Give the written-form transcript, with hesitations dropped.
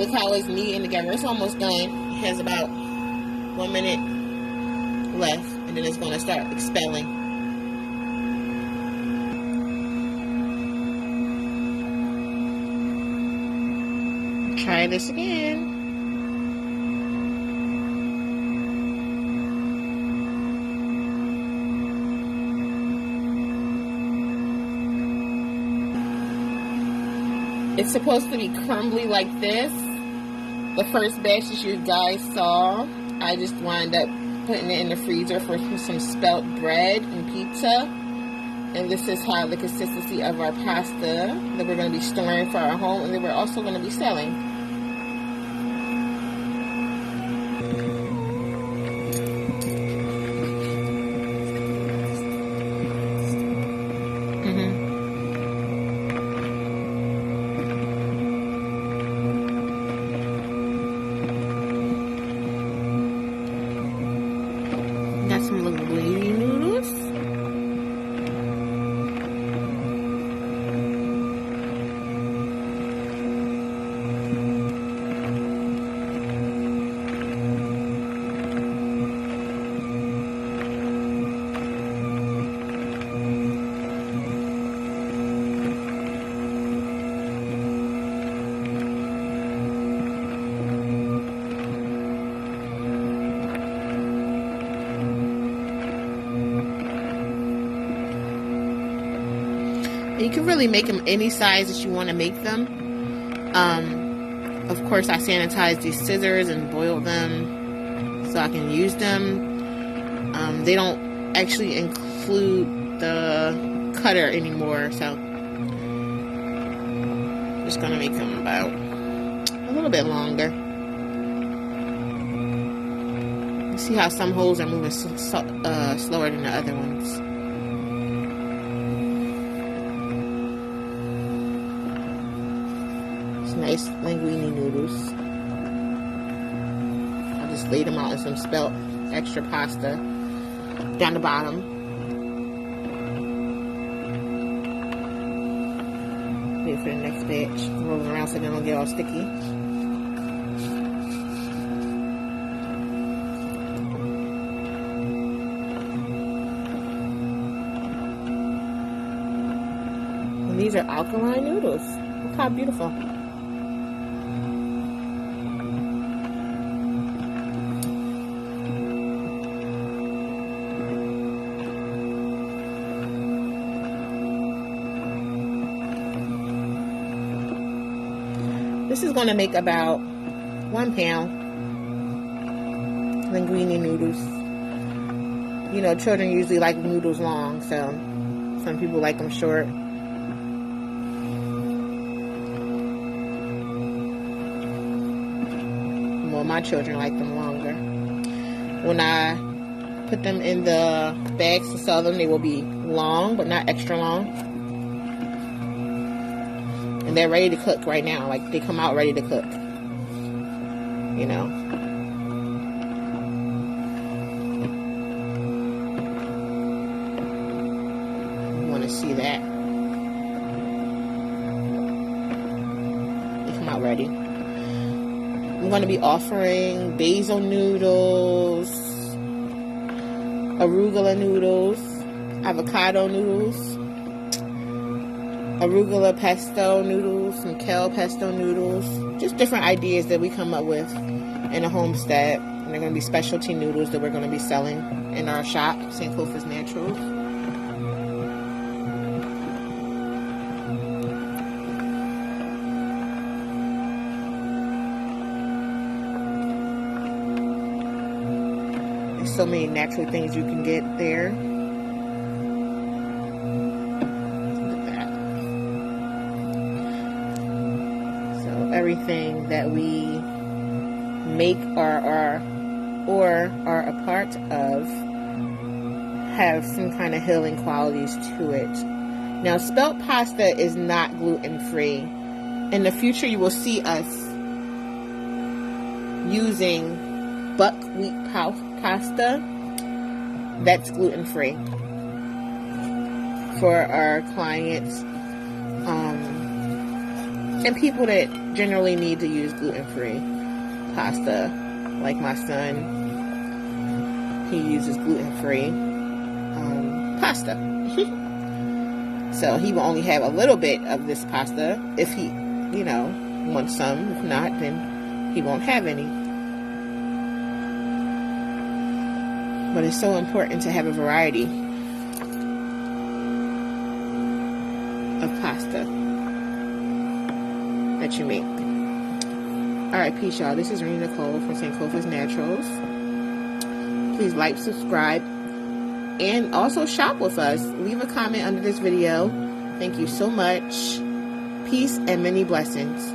look how it's kneading together. It's almost done. It has about 1 minute left, and then it's going to start expelling. Try this again. It's supposed to be crumbly like this. The first batch that you guys saw, I just wound up putting it in the freezer for some spelt bread and pizza. And this is how the consistency of our pasta that we're going to be storing for our home and that we're also going to be selling. Got some linguine noodles. You can really make them any size that you want to make them. Of course, I sanitize these scissors and boil them so I can use them. They don't actually include the cutter anymore, so I'm just going to make them about a little bit longer. You see how some holes are moving slower than the other ones. Nice linguine noodles. I just laid them out in some spelt extra pasta down the bottom. Wait for the next batch. Roll them around so they don't get all sticky. And these are alkaline noodles. Look how beautiful. This is going to make about 1 pound linguine noodles. You know, children usually like noodles long, so some people like them short. Well, my children like them longer. When I put them in the bags to sell them, they will be long, but not extra long. And they're ready to cook right now. Like, they come out ready to cook. You know. You want to see that. They come out ready. I'm going to be offering basil noodles, arugula noodles, avocado noodles, arugula pesto noodles, some kale pesto noodles, just different ideas that we come up with in a homestead. And they're going to be specialty noodles that we're going to be selling in our shop, Sankofas Naturals. There's so many natural things you can get there. Everything that we make or are a part of have some kind of healing qualities to it. Now, spelt pasta is not gluten-free. In the future, you will see us using buckwheat pasta that's gluten-free for our clients. And people that generally need to use gluten-free pasta, like my son, he uses gluten-free pasta. So he will only have a little bit of this pasta if he, you know, wants some. If not, then he won't have any. But it's so important to have a variety of pasta that you make. Alright, peace, y'all. This is Rena Nicole from Sankofas Naturals. Please like, subscribe, and also shop with us. Leave a comment under this video. Thank you so much. Peace and many blessings.